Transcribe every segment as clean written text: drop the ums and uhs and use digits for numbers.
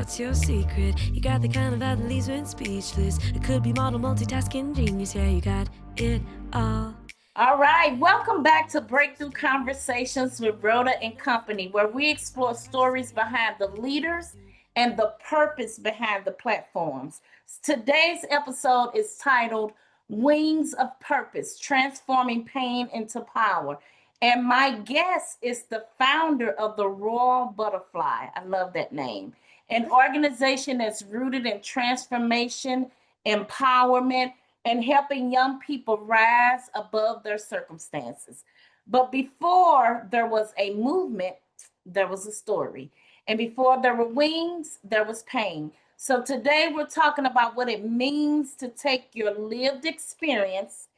what's your secret? You got the kind of vibe that leaves one speechless. It could be model multitasking genius. Yeah, you got it all. All right, welcome back to Breakthrough Conversations with Rhoda and Company, where we explore stories behind the leaders and the purpose behind the platforms. Today's episode is titled Wings of Purpose, Transforming Pain into Power. And my guest is the founder of the Royal Butterfly. I love that name. An organization that's rooted in transformation, empowerment, and helping young people rise above their circumstances. But before there was a movement, there was a story. And before there were wings, there was pain. So today we're talking about what it means to take your lived experience,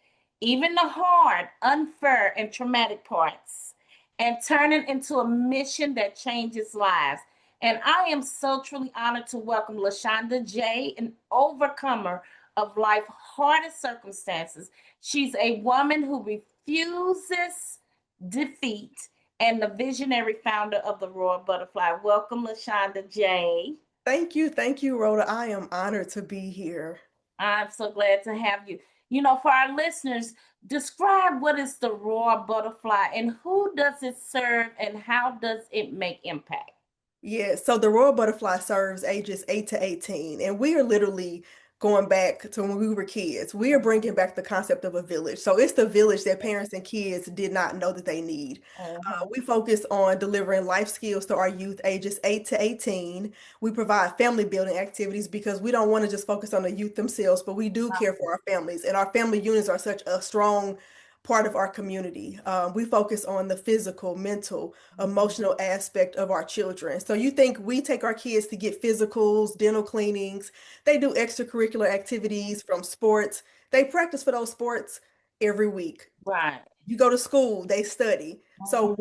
even the hard, unfair, and traumatic parts, and turn it into a mission that changes lives. And I am so truly honored to welcome Lashonda J, an overcomer of life's hardest circumstances. She's a woman who refuses defeat and the visionary founder of the Royal Butterfly. Welcome, Lashonda J. Thank you, Rhoda. I am honored to be here. I'm so glad to have you. You know, for our listeners, describe what is the Royal Butterfly and who does it serve and how does it make impact? Yes, so the Royal Butterfly serves ages 8 to 18, and we are literally going back to when we were kids. We are bringing back the concept of a village. So it's the village that parents and kids did not know that they need. Mhm. We focus on delivering life skills to our youth ages 8 to 18. We provide family building activities because we don't want to just focus on the youth themselves, but we do care for our families, and our family units are such a strong part of our community. We focus on the physical, mental, emotional aspect of our children. So you think we take our kids to get physicals, dental cleanings, they do extracurricular activities from sports. They practice for those sports every week. Right. You go to school, they study. So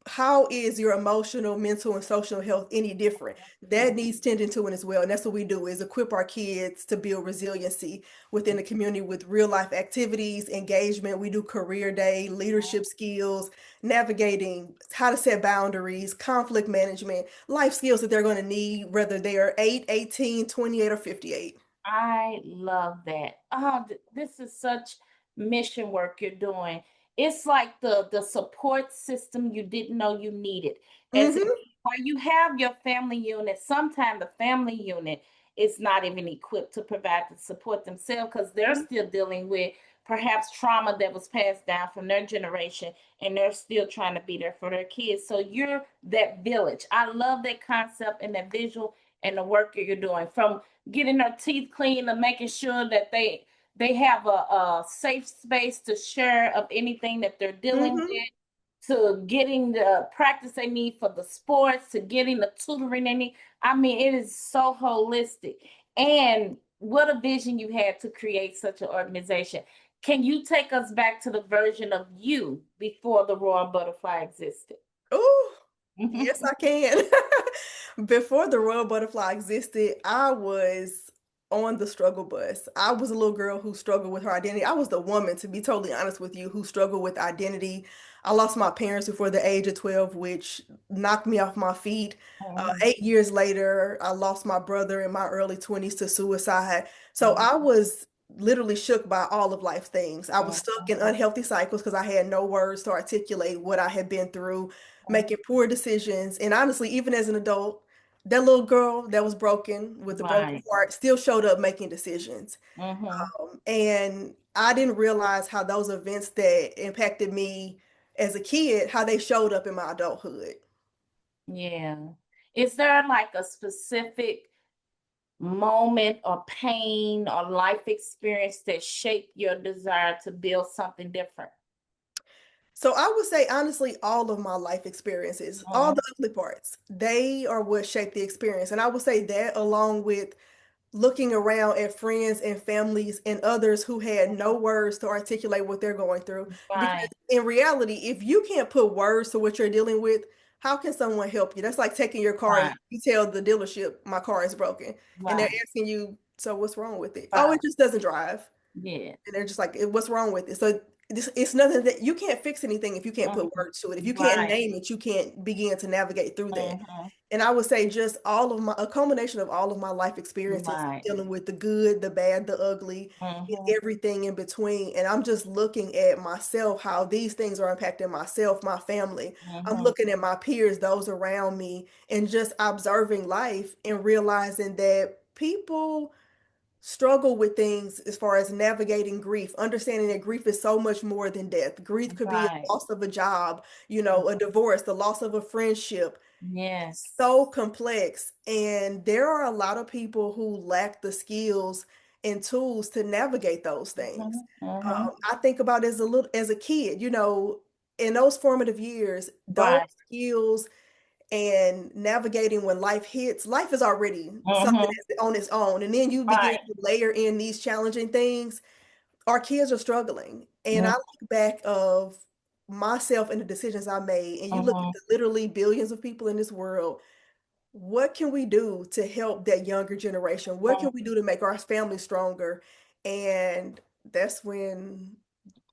how is your emotional, mental, and social health any different? That needs tending to it as well. And that's what we do is equip our kids to build resiliency within the community with real life activities, engagement. We do career day, leadership skills, navigating how to set boundaries, conflict management, life skills that they're going to need, whether they are 8, 18, 28, or 58. I love that. Oh, this is such mission work you're doing. It's like the support system you didn't know you needed. As Hmm. while you have your family unit, sometimes the family unit is not even equipped to provide the support themselves because they're still dealing with perhaps trauma that was passed down from their generation and they're still trying to be there for their kids. So you're that village. I love that concept and that visual and the work that you're doing from getting their teeth clean and making sure that they have a safe space to share of anything that they're dealing Hmm. with, to getting the practice they need for the sports, to getting the tutoring they need. I mean, it is so holistic. And what a vision you had to create such an organization. Can you take us back to the version of you before the Royal Butterfly existed? Oh, yes, I can. Before the Royal Butterfly existed, I was on the struggle bus. I was a little girl who struggled with her identity. I was the woman, to be totally honest with you, who struggled with identity. I lost my parents before the age of 12, which knocked me off my feet. Mhm. 8 years later, I lost my brother in my early 20s to suicide. So Mhm. I was literally shook by all of life things. I was stuck Mhm. in unhealthy cycles because I had no words to articulate what I had been through, Mhm. making poor decisions. And honestly, even as an adult, that little girl that was broken with a broken Right. heart still showed up making decisions. Mhm. And I didn't realize how those events that impacted me as a kid, how they showed up in my adulthood. Yeah. Is there like a specific moment or pain or life experience that shaped your desire to build something different? So I would say honestly, all of my life experiences, all Mhm. the ugly parts, they are what shaped the experience. And I would say that along with looking around at friends and families and others who had no words to articulate what they're going through. Because Right. in reality, if you can't put words to what you're dealing with, how can someone help you? That's like taking your car and Right. you tell the dealership, my car is broken. And they're Right. asking you, so what's wrong with it? Oh, Right. it just doesn't drive. Yeah. And they're just like, what's wrong with it? So it's nothing that you can't fix anything if you can't Mhm. put words to it. If you can't Right. name it, you can't begin to navigate through that. Mhm. And I would say just a culmination of all of my life experiences, Right. dealing with the good, the bad, the ugly, and Mm-hmm. everything in between. And I'm just looking at myself, how these things are impacting myself, my family. I'm Mm-hmm. looking at my peers, those around me, and just observing life and realizing that people struggle with things as far as navigating grief, understanding that grief is so much more than death. Grief could be a Right. loss of a job, a divorce, the loss of a friendship. Yes. So complex. And there are a lot of people who lack the skills and tools to navigate those things. Mm-hmm. Mm-hmm. I think about as a kid, in those formative years, those Right. skills and navigating when life hits, life is already something Mm-hmm. that's on its own. And then you begin Right. to layer in these challenging things. Our kids are struggling. And I look back of myself and the decisions I made, and you look at Mm-hmm. the literally billions of people in this world. What can we do to help that younger generation? What can we do to make our family stronger? And that's when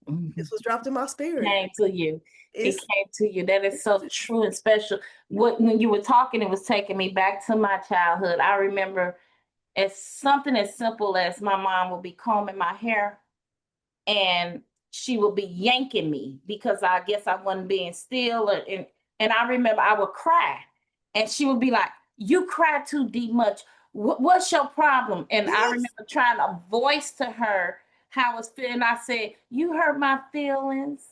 Mm-hmm. this was dropped in my spirit. Came to you. It It's came to you. That is so true and special. When you were talking, it was taking me back to my childhood. I remember as something as simple as my mom would be combing my hair and she would be yanking me because I guess I wasn't being still. And I remember I would cry and she would be like, "You cry too deep much. What's your problem?" And I yes, remember trying to voice to her how I was feeling. I said, "You hurt my feelings."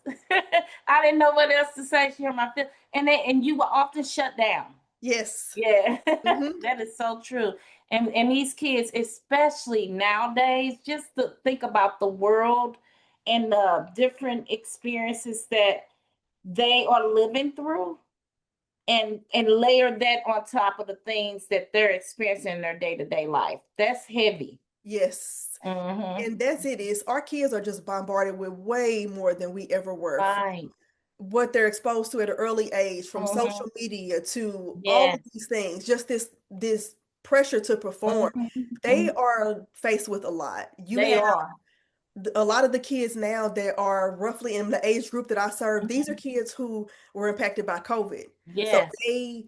I didn't know what else to say. She hurt my feelings. And you were often shut down. yes. Yeah, Hmm. that is so true. And these kids, especially nowadays, just to think about the world and the different experiences that they are living through and layer that on top of the things that they're experiencing in their day-to-day life. That's heavy. Yes. Mm-hmm. And that's it is our kids are just bombarded with way more than we ever were. Right. What they're exposed to at an early age, from Mm-hmm. social media to all of Yes. these things, just this pressure to perform. Mm-hmm. They are faced with a lot. You They have are. a lot of the kids now that are roughly in the age group that I serve. These are Mhm. kids who were impacted by COVID. So Yes. they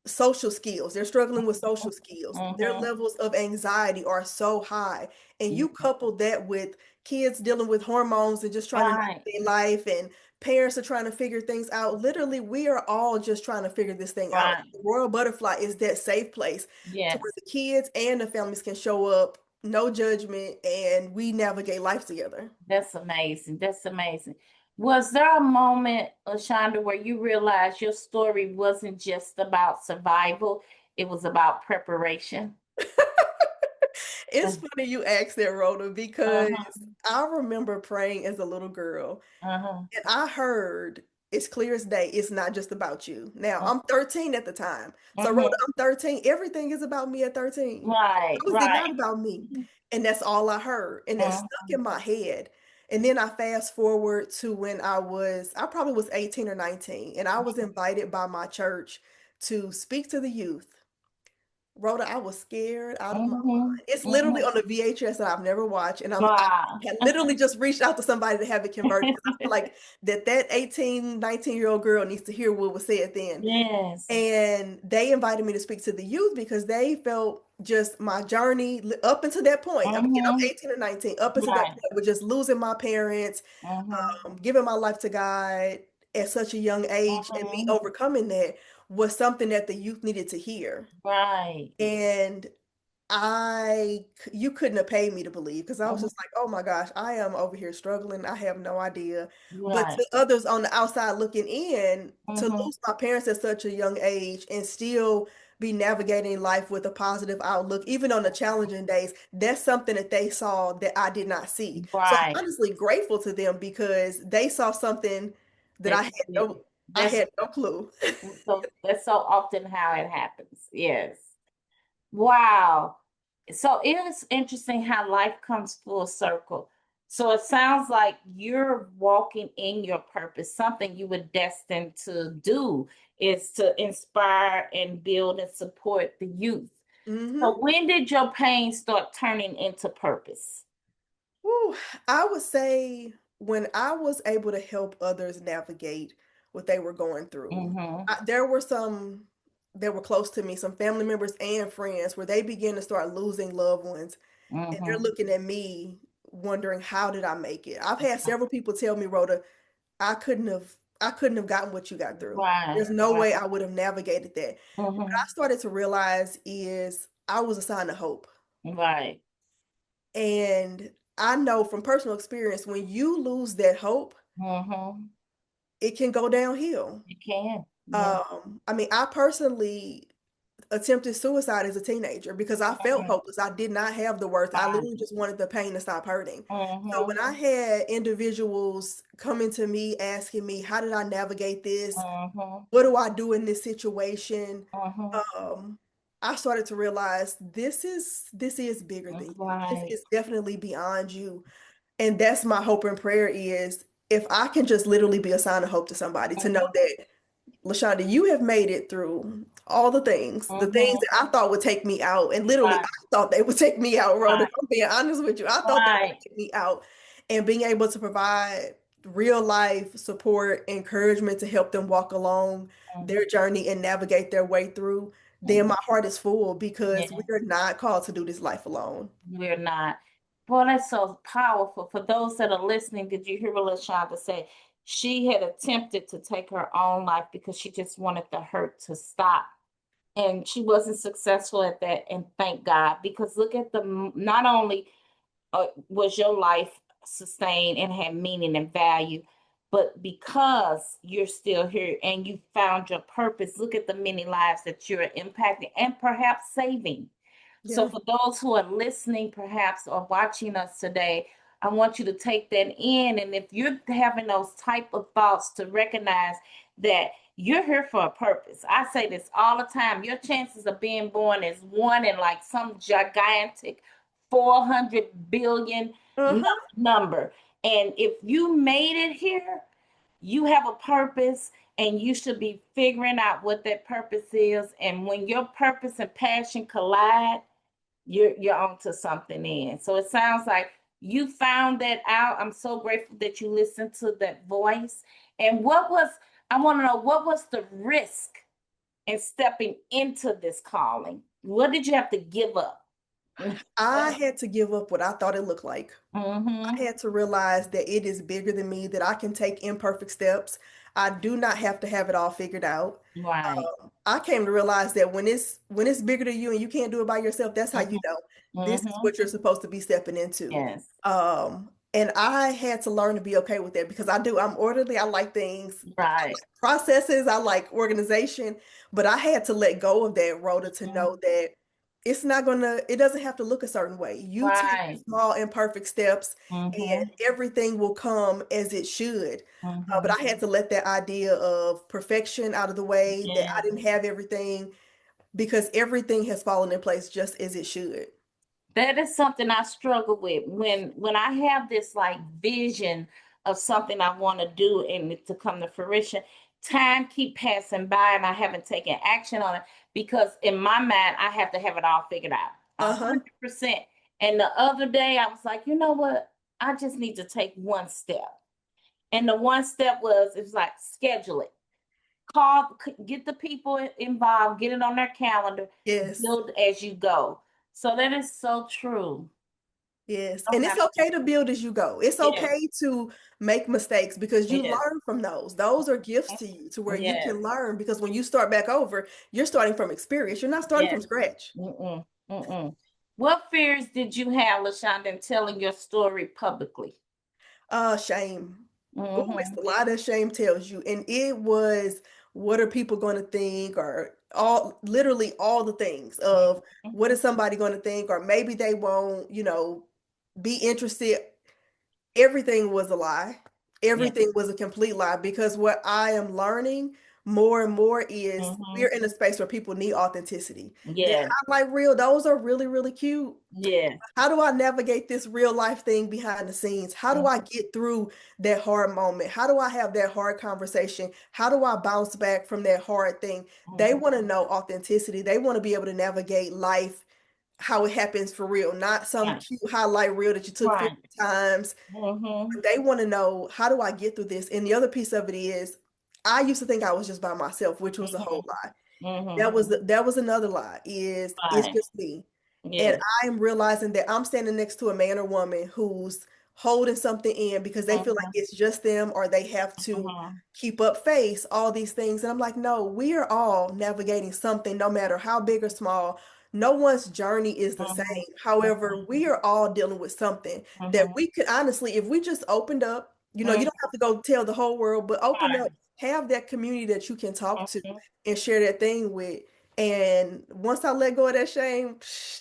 social skills. They're struggling with social skills. Their Mm-hmm. levels of anxiety are so high. And you couple that with kids dealing with hormones and just trying to Right. navigate life, and parents are trying to figure things out. Literally, we are all just trying to figure this thing out. Right. The Royal Butterfly is that safe place to where Yes. the kids and the families can show up, no judgment, and we navigate life together. That's amazing. That's amazing. Was there a moment, Lashonda, where you realized your story wasn't just about survival, it was about preparation? It's funny you asked that, Rhoda, because Uh-huh. I remember praying as a little girl. Uh-huh. And I heard it's clear as day, it's not just about you. Now, Uh-huh. I'm 13 at the time. So, Rhoda, Uh-huh. I'm 13. Everything is about me at 13. Right, How is it not right. about me? And that's all I heard. And that Uh-huh. stuck in my head. And then I fast forward to when I probably was 18 or 19, and I was invited by my church to speak to the youth. Rhoda, I was scared out of my Uh-huh. mind. It's literally Uh-huh. on a VHS that I've never watched, and I Wow. had literally just reached out to somebody to have it converted because I feel like that 18, 19-year-old girl needs to hear what was said then. Yes. And they invited me to speak to the youth because they felt just my journey up until that point. Again, I'm Uh-huh. 18 or 19. Up until that Right. point, with just losing my parents, Uh-huh. giving my life to God at such a young age, and me Uh-huh. overcoming that was something that the youth needed to hear. Right. And you couldn't have paid me to believe, because I was Uh-huh. just like, oh my gosh, I am over here struggling. I have no idea. But Right. to others on the outside looking in, to Uh-huh. lose my parents at such a young age and still be navigating life with a positive outlook, even on the challenging days, that's something that they saw that I did not see. So Right. I'm honestly grateful to them because they saw something that That you didn't. I That's had no clue. that's so often how it happens. Yes. Wow. So it is interesting how life comes full circle. So it sounds like you're walking in your purpose. Something you were destined to do is to inspire and build and support the youth. So Hmm. when did your pain start turning into purpose? Whew, I would say when I was able to help others navigate what they were going through, Mm-hmm. there were some that were close to me, some family members and friends, where they began to start losing loved ones, and they're Mm-hmm. looking at me wondering, how did I make it? I've had several people tell me, Rhoda, I couldn't have gotten what you got through. Right. There's no Right. way I would have navigated that. What Mm-hmm. I started to realize is I was a sign of hope. Right. And I know from personal experience, when you lose that hope, Mm-hmm. it can go downhill. You can. Yeah. I mean, I personally attempted suicide as a teenager because I felt Mm-hmm. hopeless. I did not have the worth. I literally just wanted the pain to stop hurting. So when I Mm-hmm. had individuals coming to me asking me, how did I navigate this? Mm-hmm. What do I do in this situation? Mm-hmm. Um, I started to realize this is bigger than you. This Right. is definitely beyond you. And that's my hope and prayer is if I can just literally be a sign of hope to somebody to know Mm-hmm. that Lashonda, you have made it through all the things Mm-hmm. that I thought would take me out. And literally, Right. I thought they would take me out, Rhoda. Right. If I'm being honest with you. I thought they would Right. take me out. And being able to provide real life support, encouragement to help them walk along Mm-hmm. their journey and navigate their way through, then Mm-hmm. my heart is full because we Yeah. are not called to do this life alone. We're not. Boy, that's so powerful. For those that are listening, did you hear what LaShonda say? She had attempted to take her own life because she just wanted the hurt to stop. And she wasn't successful at that. And thank God, because look at not only was your life sustained and had meaning and value, but because you're still here and you found your purpose, look at the many lives that you're impacting and perhaps saving. So, Yeah. for those who are listening, perhaps, or watching us today, I want you to take that in. And if you're having those type of thoughts, to recognize that you're here for a purpose. I say this all the time. Your chances of being born is one in like some gigantic 400 billion Uh-huh. number. And if you made it here, you have a purpose and you should be figuring out what that purpose is. And when your purpose and passion collide, you're onto something in. So it sounds like you found that out. I'm so grateful that you listened to that voice. And I want to know, what was the risk in stepping into this calling? What did you have to give up? I had to give up what I thought it looked like. I Mm-hmm. had to realize that it is bigger than me, that I can take imperfect steps. I do not have to have it all figured out. Right. I came to realize that when it's bigger than you and you can't do it by yourself, that's how you Mm-hmm. know this is Mm-hmm. what you're supposed to be stepping into. Yes. And I had to learn to be okay with that because I'm orderly. I like things, I Right. like processes, I like organization, but I had to let go of that, Rhoda, to Mhm. know that it doesn't have to look a certain way. You take the Right. small imperfect steps and Mm-hmm. everything will come as it should. But Mm-hmm. I had to let that idea of perfection out of the way, that I Yes. didn't have everything, because everything has fallen in place just as it should. That is something I struggle with when I have this like vision of something I want to do and it to come to fruition. Time keep passing by and I haven't taken action on it because in my mind I have to have it all figured out Uh-huh. 100%. And the other day I was like, you know what? I just need to take one step. And the one step was it's like schedule it, get the people involved, get it on their calendar, Yes. build as you go. So that is so true. Yes. Don't And it's have to. okay to build as you go. It's Yes, okay to make mistakes because you yes, learn from those. Those are gifts to you to where you yes, can learn, because when you start back over, you're starting from experience. You're not starting yes. from scratch. Mm-mm, mm-mm. What fears did you have, LaShonda, in telling your story publicly? Shame. Oh, it's Mm-hmm, a lot of shame tells you. And it was, what are people going to think, or literally all the things of what mm-hmm, is somebody going to think, or maybe they won't, be interested. Everything was a lie. yeah, Everything was a complete lie, because what I am learning more and more is mm-hmm, we're in a space where people need authenticity. That yes, highlight reel, those are really, really cute. yes, How do I navigate this real life thing behind the scenes? How do I get through that hard moment? How do I have that hard conversation? How do I bounce back from that hard thing? They mm-hmm, want to know authenticity. They want to be able to navigate life how it happens for real, not some right, cute highlight reel that you took right, 50 times. mm-hmm, They want to know, how do I get through this? And the other piece of it is, I used to think I was just by myself, which was a whole mm-hmm, lie. Mm-hmm. That was another lie, is it's Right. just me. And Yes. I'm realizing that I'm standing next to a man or woman who's holding something in because they feel like Mm-hmm. it's just them, or they have to Mm-hmm. keep up face, all these things. And I'm like, no, we are all navigating something, no matter how big or small. No one's journey is the same. However, we are all dealing with something that Mm-hmm. we could honestly, if we just opened up, you Mm-hmm. don't have to go tell the whole world, but open up, Right. have that community that you can talk to Mm-hmm. and share that thing with. And once I let go of that shame,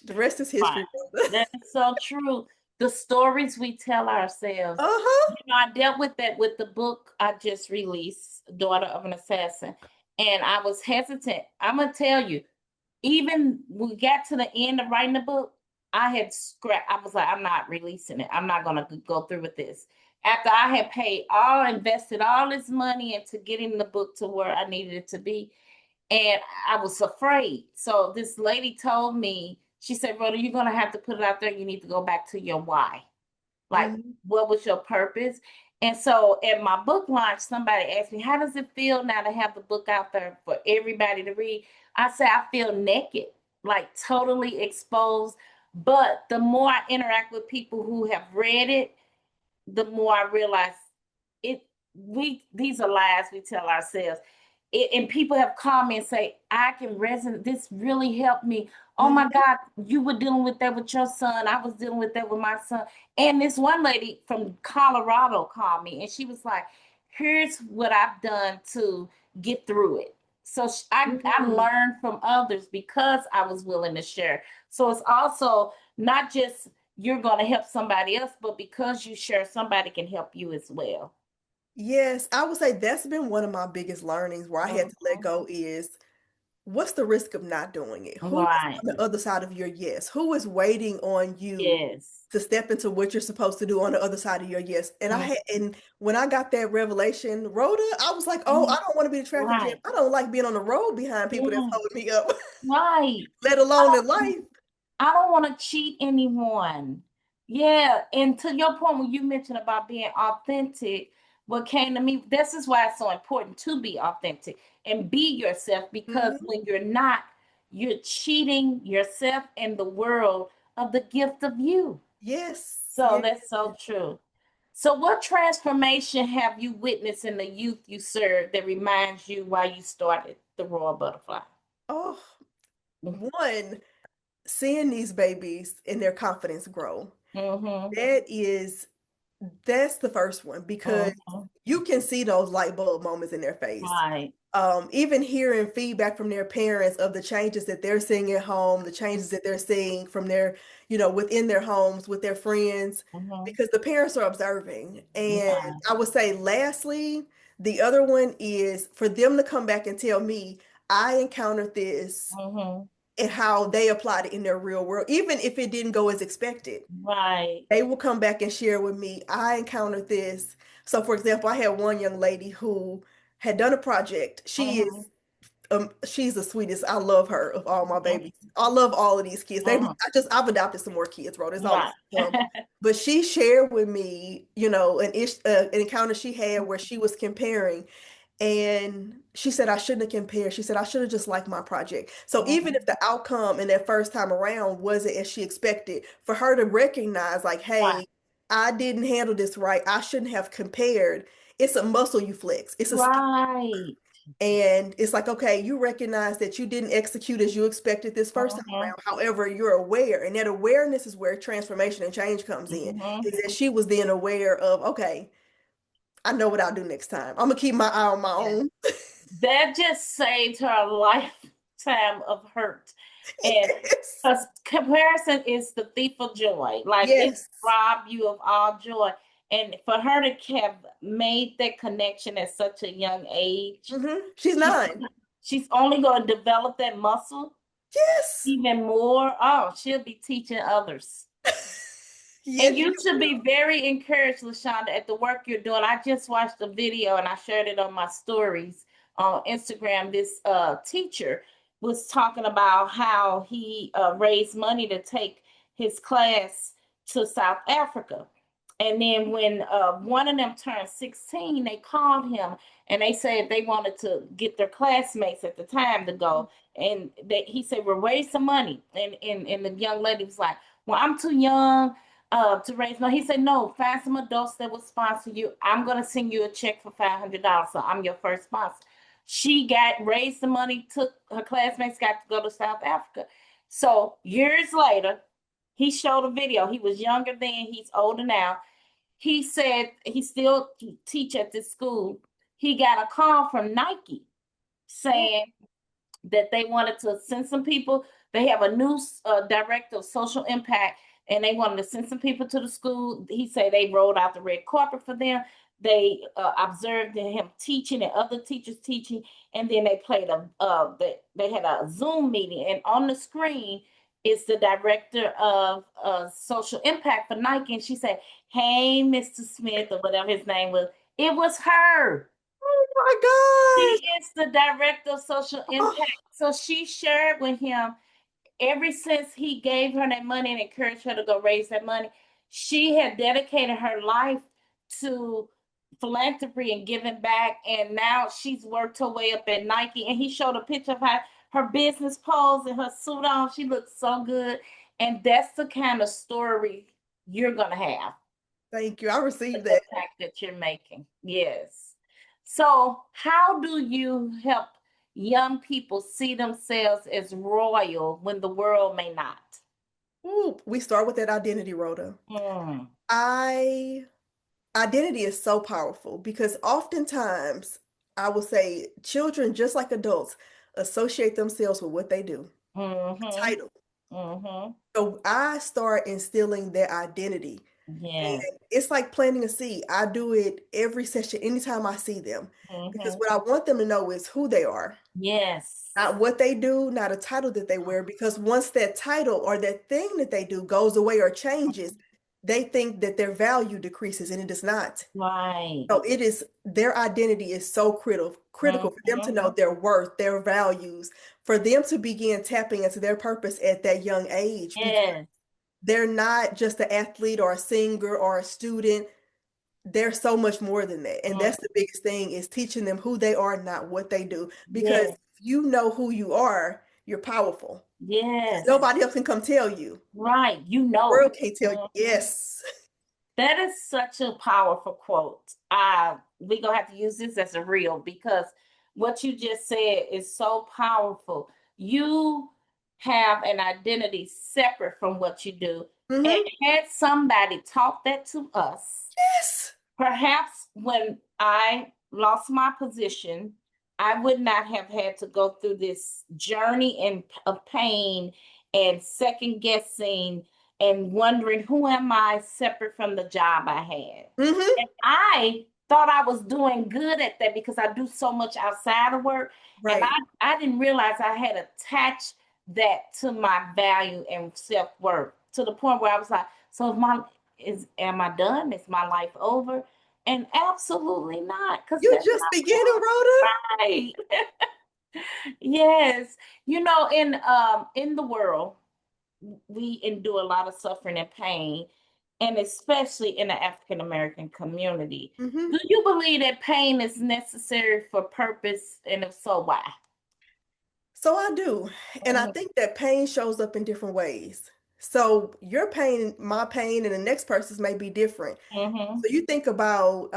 the rest is Right. history. That is so true. The stories we tell ourselves. Uh-huh. I dealt with that with the book I just released, Daughter of an Assassin. And I was hesitant. I'm gonna tell you, even when we got to the end of writing the book, I had scrapped. I was like, I'm not releasing it. I'm not gonna go through with this. After I had invested all this money into getting the book to where I needed it to be, and I was afraid. So this lady told me, she said, Rhoda, you're gonna have to put it out there. You need to go back to your why. Like, Mhm. what was your purpose? And so at my book launch, somebody asked me, how does it feel now to have the book out there for everybody to read? I said, I feel naked, like totally exposed. But the more I interact with people who have read it, the more I realize it these are lies we tell ourselves. And people have called me and say, I can resonate. This really helped me. Oh my Mhm. God, you were dealing with that with your son. I was dealing with that with my son. And this one lady from Colorado called me and she was like, here's what I've done to get through it. So I Mhm. learned from others because I was willing to share. So it's also not just you're going to help somebody else, but because you share, somebody can help you as well. Yes, I would say that's been one of my biggest learnings where I had to let Mhm. go is, what's the risk of not doing it? Who is Right. on the other side of your yes? Who is waiting on you Yes. to step into what you're supposed to do on the other side of your yes? Mhm. And when I got that revelation, Rhoda, I was like, oh, I Mhm. don't want to be a traffic jam. Right. I don't like being on the road behind people that's Yeah. holding me up, Right. let alone in life. I don't want to cheat anyone. Yeah, and to your point when you mentioned about being authentic, what came to me, this is why it's so important to be authentic and be yourself because Mhm. when you're not, you're cheating yourself and the world of the gift of you. Yes, So yes. that's so true. So what transformation have you witnessed in the youth you serve that reminds you why you started the Royal Butterfly? Oh, one, seeing these babies and their confidence grow. Mm-hmm. That is, that's the first one because Mm-hmm. you can see those light bulb moments in their face. Right. Even hearing feedback from their parents of the changes that they're seeing at home, the changes that they're seeing from their, within their homes with their friends, Mm-hmm. because the parents are observing. And Right. I would say, lastly, the other one is for them to come back and tell me, I encountered this Mm-hmm. and how they applied it in their real world, even if it didn't go as expected. Right. They will come back and share with me, I encountered this. So, for example, I had one young lady who had done a project. Mm-hmm. She's the sweetest. I love her of all my Mm-hmm. babies. I love all of these kids. Mm-hmm. I've adopted some more kids, bro. There's always Right. some. But she shared with me, an encounter she had where she was comparing, and she said, I shouldn't have compared. She said, I should have just liked my project. So even Mm-hmm. if the outcome in that first time around wasn't as she expected, for her to recognize, like, Right. hey, I didn't handle this right. I shouldn't have compared. It's a muscle you flex. It's a skill. Right. And it's like, okay, you recognize that you didn't execute as you expected this first time Mm-hmm. around. However, you're aware. And that awareness is where transformation and change comes in. Mm-hmm. Is that she was then aware of, okay, I know what I'll do next time. I'm gonna keep my eye on my Yeah. own. That just saved her a lifetime of hurt. And Yes. because comparison is the thief of joy. Like it Yes. rob you of all joy. And for her to have made that connection at such a young age, She's she's 9. she's only going to develop that muscle Yes. even more. Oh, she'll be teaching others. And Yes, you you should be will. very encouraged, Lashonda, at the work you're doing. I just watched a video and I shared it on my stories on Instagram. This teacher was talking about how he raised money to take his class to South Africa. And then when one of them turned 16, they called him and they said they wanted to get their classmates at the time to go. And he said, "Well, raise some money." And the young lady was like, "Well, I'm too young to raise money." He said, "No, find some adults that will sponsor you. I'm going to send you a check for $500. So I'm your first sponsor." She got raised the money, took her classmates, got to go to South Africa. So years later, he showed a video. He was younger then, he's older now. He said he still teach at this school. He got a call from Nike saying that they wanted to send some people. They have a new director of social impact, and they wanted to send some people to the school. He said they rolled out the red carpet for them. They observed him teaching and other teachers teaching, and then they played they had a Zoom meeting, and on the screen is the director of social impact for Nike, and she said, "Hey, Mr. Smith," or whatever his name was. It was her. Oh my She is the director of social gosh. impact. So she shared with him ever since he gave her that money and encouraged her to go raise that money, she had dedicated her life to philanthropy and giving back. And now she's worked her way up at Nike. And he showed a picture of her business pose and her suit on. She looks so good. And that's the kind of story you're going to have, Thank you. I the received that. impact that you're making. Yes. So, how do you help young people see themselves as royal when the world may not? Ooh, we start with that identity, Rhoda. Mm, I Identity is so powerful because oftentimes I will say children, just like adults, associate themselves with what they do, a mm-hmm, title. mm-hmm. So I start instilling their identity. And Yes. it's like planting a seed. I do it every session, anytime I see them, because Mm-hmm. what I want them to know is who they are, Yes. not what they do, not a title that they wear. Because once that title or that thing that they do goes away or changes, they think that their value decreases, and it does not. Right. So it is their identity is so critical for them to Mm-hmm. know their worth, their values, for them to begin tapping into their purpose at that young age, because Yes. they're not just an athlete or a singer or a student. They're so much more than that. And Mm, that's the biggest thing, is teaching them who they are, not what they do. Because yes. if you know who you are, you're powerful. Yes. Nobody else can come tell you. Right. You The know. world can't tell you. Mhm. Yes. That is such a powerful quote. We gonna have to use this as a reel because what you just said is so powerful. You have an identity separate from what you do. And Hmm. had somebody taught that to us, Yes. perhaps when I lost my position, I would not have had to go through this of pain and second guessing and wondering who am I separate from the job I had. Hmm. And I thought I was doing good at that because I do so much outside of work. And Right. I didn't realize I had attached that to my value and self-worth to the point where I was like, so if my is am I done? Is my life over? And absolutely not, because You that's just beginning, Rhoda. not right. Yes. In the world, we endure a lot of suffering and pain, and especially in the African American community. Hmm. Do you believe that pain is necessary for purpose? And if so, why? So I do. And I Mhm, think that pain shows up in different ways. So your pain, my pain, and the next person's may be different. mhm, So you think about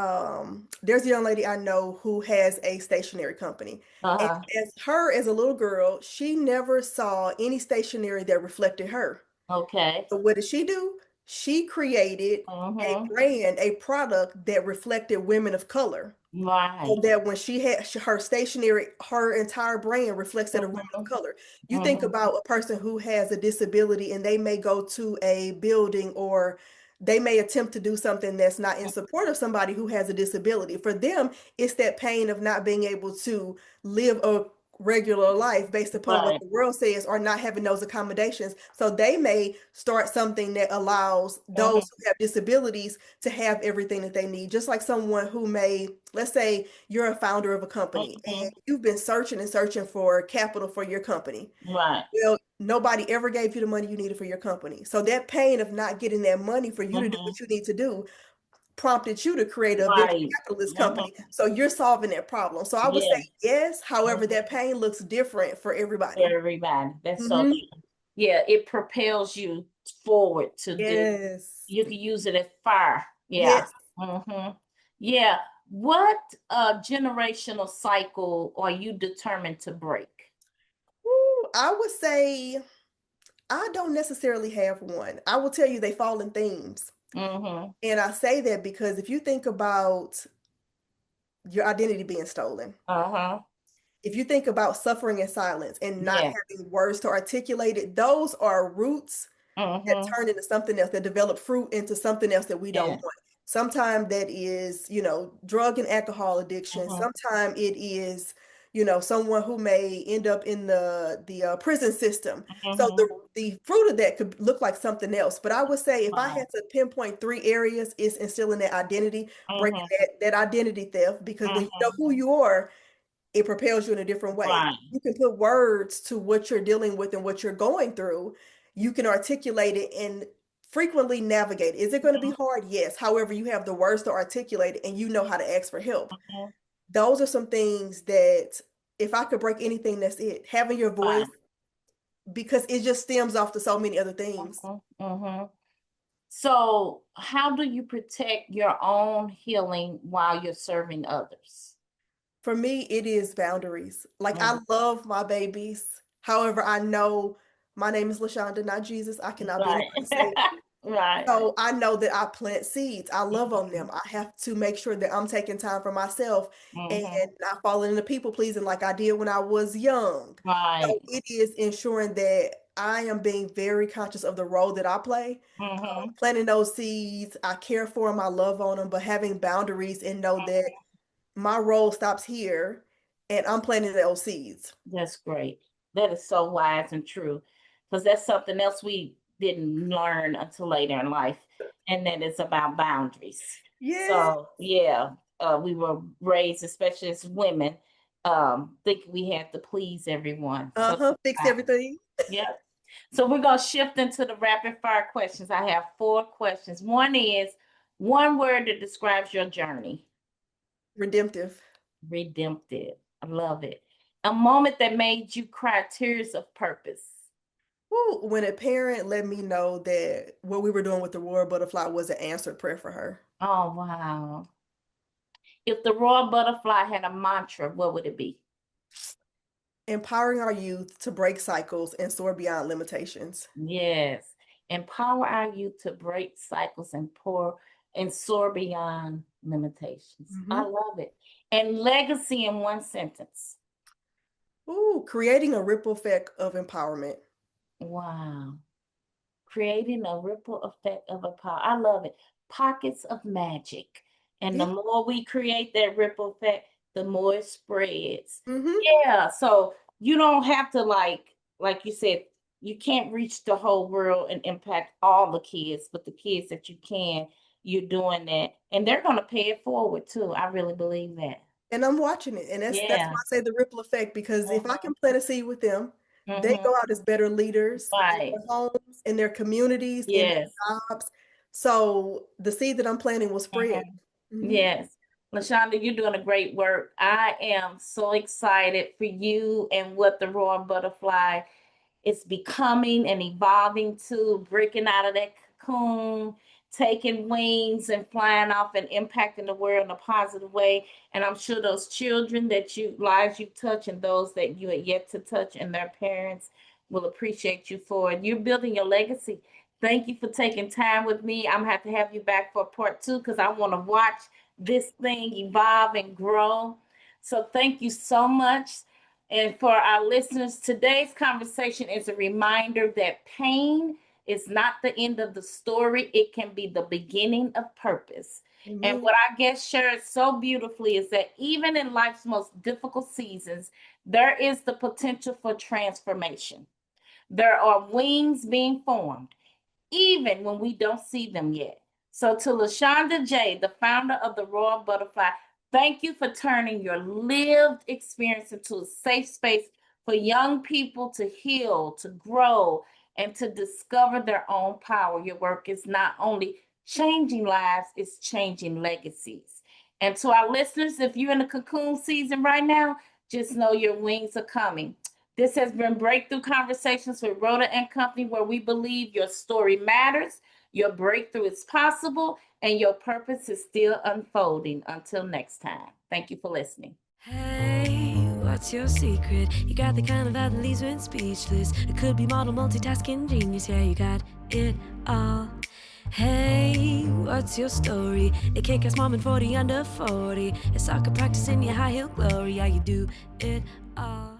there's a young lady I know who has a stationery company. And uh-huh. as a little girl, she never saw any stationery that reflected her. Okay. So what did she do? She created a Mhm. brand, a product that reflected women of color. So Right. that when she had her stationery, her entire brand reflects that of women of Mhm, color. You think mhm. about a person who has a disability and they may go to a building, or they may attempt to do something that's not in support of somebody who has a disability. For them, it's that pain of not being able to live a regular life based upon what Right. the world says, or not having those accommodations. So they may start something that allows those Mhm, who have disabilities to have everything that they need. Just like someone who may, let's say you're a founder of a company and mhm. you've been searching and searching for capital for your company. Right. Well, nobody ever gave you the money you needed for your company. So that pain of not getting that money for you to do Mhm. what you need to do prompted you to create a venture Right. capitalist Mhm. company. So you're solving that problem. So I would say Yeah. yes. However, Mhm. that pain looks different for For everybody. everybody. That's so Hmm. true. Yeah, it propels you forward to do. Yes. You can use it as fire. Yeah. Yes. Hmm. Yeah. What generational cycle are you determined to break? Ooh, I would say I don't necessarily have one. I will tell you they fall in themes. Mm-hmm. And I say that because if you think about your identity being stolen, Uh-huh. if you think about suffering in silence and not Yeah. having words to articulate it, those are roots that Mm-hmm. turn into something else, that develop fruit into something else that we don't Yeah. want. Sometimes that is, drug and alcohol addiction. Mm-hmm. Sometimes it is, someone who may end up in the prison system. So Mm-hmm. the fruit of that could look like something else. But I would say if I Right. had to pinpoint three areas, it's instilling that identity, breaking Mm-hmm. that identity theft, because when you know Mm-hmm. who you are, it propels you in a different way. Right. You can put words to what you're dealing with and what you're going through. You can articulate it and frequently navigate. Is it going to be hard? Yes. However, you have the words to articulate it and you know how to ask for help. Mm-hmm. Those are some things that if I could break anything, that's it. Having your voice, Right. because it just stems off to so many other things. Mm-hmm. Mm-hmm. So, how do you protect your own healing while you're serving others? For me, it is boundaries. Like I Mm. love my babies. However, I know my name is Lashonda, not Jesus. I cannot be Right. anybody's savior. Right. So I know that I plant seeds. I love on Mhm. them. I have to make sure that I'm taking time for myself and Mhm. not falling into people pleasing like I did when I was young. So Right. it is ensuring that I am being very conscious of the role that I play. Mhm. Planting those seeds, I care for them, I love on them, but having boundaries and know that my role stops here and I'm planting those seeds. That's great. That is so wise and true, because that's something else we didn't learn until later in life, and that is about boundaries. Yeah. So yeah, we were raised, especially as women, thinking we had to please everyone. So Uh-huh. Fix everything. yeah. So we're gonna shift into the rapid fire questions. I have four questions. One is one word that describes your journey. Redemptive. Redemptive. I love it. A moment that made you cry tears of purpose. Ooh, when a parent let me know that what we were doing with the royal butterfly was an answered prayer for her. Oh wow. If the royal butterfly had a mantra, what would it be? Empowering our youth to break cycles and soar beyond limitations. Yes. Empower our youth to break cycles and pour and soar beyond limitations. I Hmm. love it. And legacy in one sentence. Ooh, creating a ripple effect of empowerment. Wow. Creating a ripple effect of a power. I love it. Pockets of magic. And the Yeah. more we create that ripple effect, the more it spreads. Hmm. Yeah. So you don't have to like you said, you can't reach the whole world and impact all the kids, but the kids that you can, you're doing that. And they're gonna pay it forward too. I really believe that. And I'm watching it. And that's why Yeah. I say the ripple effect, because if I Mhm. can plant a seed with them, they Mhm. go out as better leaders in Right. their homes, in their communities, in Yes. their jobs. So the seed that I'm planting will spread. Mhm. Hmm. Yes. Lashonda, you're doing a great work. I am so excited for you and what the Royal Butterfly is becoming and evolving to, breaking out of that cocoon, taking wings and flying off and impacting the world in a positive way. And I'm sure those children that you lives you touch and those that you are yet to touch and their parents will appreciate you for it. You're building your legacy. Thank you for taking time with me. I'm gonna have to have you back for part two because I want to watch this thing evolve and grow. So thank you so much. And for our listeners, today's conversation is a reminder that pain is not the end of the story. It can be the beginning of purpose. And Amen. what our guest shared so beautifully is that even in life's most difficult seasons, there is the potential for transformation. There are wings being formed even when we don't see them yet. So, to Lashonda J, the founder of the Royal Butterfly, thank you for turning your lived experience into a safe space for young people to heal, to grow, and to discover their own power. Your work is not only changing lives is changing legacies. And to our listeners, if you're in the cocoon season right now, just know your wings are coming. This has been Breakthrough Conversations with Rhoda and Company, where we believe your story matters, your breakthrough is possible, and your purpose is still unfolding. Until next time, thank you for listening. Hey, what's your secret? You got the kind of vibe that leaves you speechless. It could be model multitasking genius. Yeah, you got it all. Hey, what's your story? A kick-ass mom and 40 under 40. A soccer practice in your high heel glory. Yeah, you do it all.